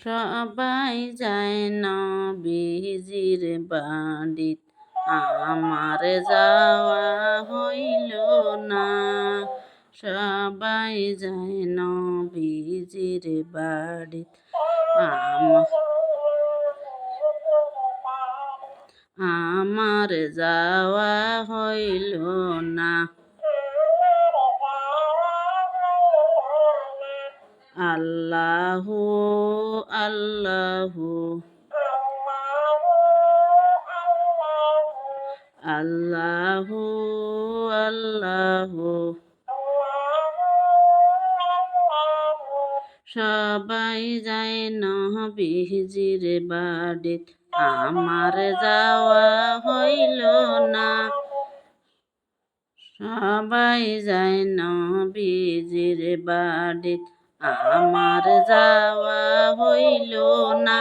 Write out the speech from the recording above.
সবাই যায় নবীজির বাড়িত, আমার যাওয়া হইল না। সবাই যায় নবীজির বাড়িত, আমার যাওয়া হইল না। আল্লাহু আল্লাহু আল্লাহু আল্লাহু সবাই যায় নবীজির বাড়িত, আমার যাওয়া হইল না। সবাই যায় নবীজির বাড়িত, আমার যাওয়া হইল না।